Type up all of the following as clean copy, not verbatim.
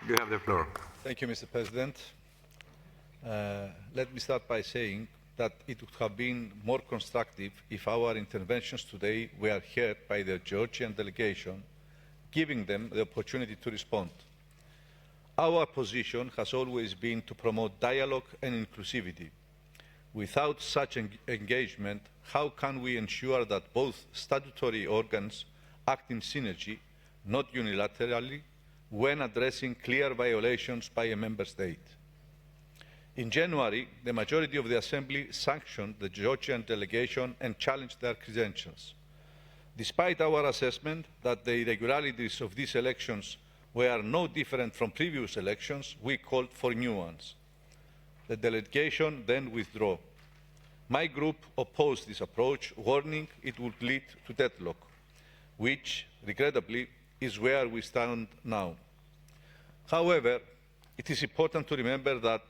You have the floor. Thank you, Mr. President. Let me start by saying that it would have been more constructive if our interventions today were heard by the Georgian delegation, giving them the opportunity to respond. Our position has always been to promote dialogue and inclusivity. Without such engagement, how can we ensure that both statutory organs act in synergy, not unilaterally, when addressing clear violations by a member state? In January, the majority of the Assembly sanctioned the Georgian delegation and challenged their credentials. Despite our assessment that the irregularities of these elections were no different from previous elections, we called for new ones. The delegation then withdrew. My group opposed this approach, warning it would lead to deadlock, which, regrettably, is where we stand now. However, it is important to remember that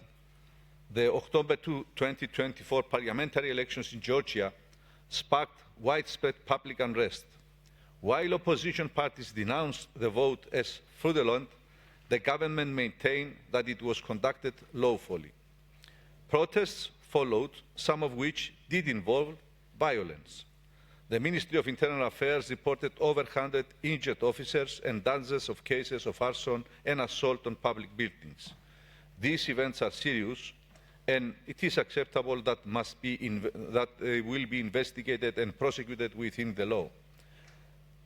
the October 2, 2024 parliamentary elections in Georgia sparked widespread public unrest. While opposition parties denounced the vote as fraudulent, the government maintained that it was conducted lawfully. Protests followed, some of which did involve violence. The Ministry of Internal Affairs reported over 100 injured officers and dozens of cases of arson and assault on public buildings. These events are serious, and it is acceptable that they will be investigated and prosecuted within the law.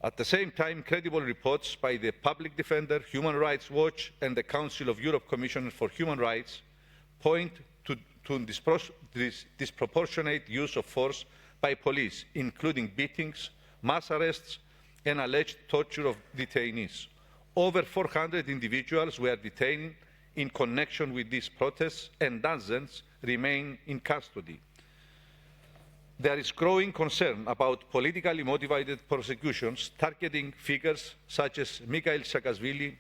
At the same time, credible reports by the Public Defender, Human Rights Watch, and the Council of Europe Commissioner for Human Rights point to disproportionate use of force by police, including beatings, mass arrests, and alleged torture of detainees. Over 400 individuals were detained in connection with these protests, and dozens remain in custody. There is growing concern about politically motivated prosecutions targeting figures such as Mikhail Saakashvili,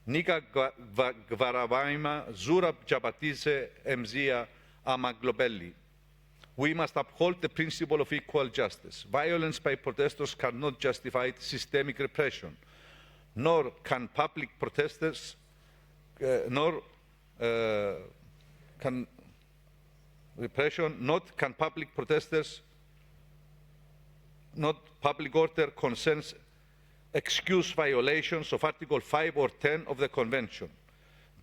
Nika Gvaravaima, Zurab Jabatidze, Mzia Amaglobelli. We must uphold the principle of equal justice. Violence by protesters cannot justify systemic repression, nor can public protesters, not public order concerns excuse violations of Article 5 or 10 of the Convention.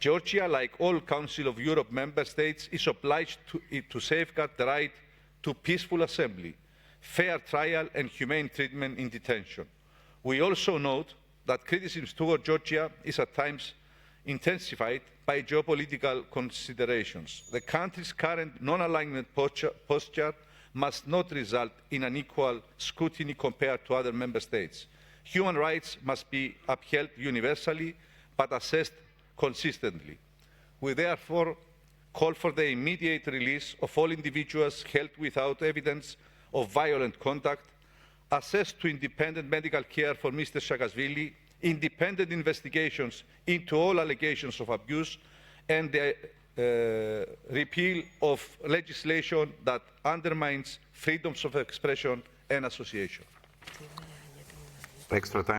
Georgia, like all Council of Europe member states, is obliged to safeguard the right to peaceful assembly, fair trial, and humane treatment in detention. We also note that criticism toward Georgia is at times intensified by geopolitical considerations. The country's current non-alignment posture must not result in unequal scrutiny compared to other member states. Human rights must be upheld universally, but assessed consistently. We therefore call for the immediate release of all individuals held without evidence of violent conduct, access to independent medical care for Mr. Saakashvili, independent investigations into all allegations of abuse, and the repeal of legislation that undermines freedoms of expression and association. Extra time.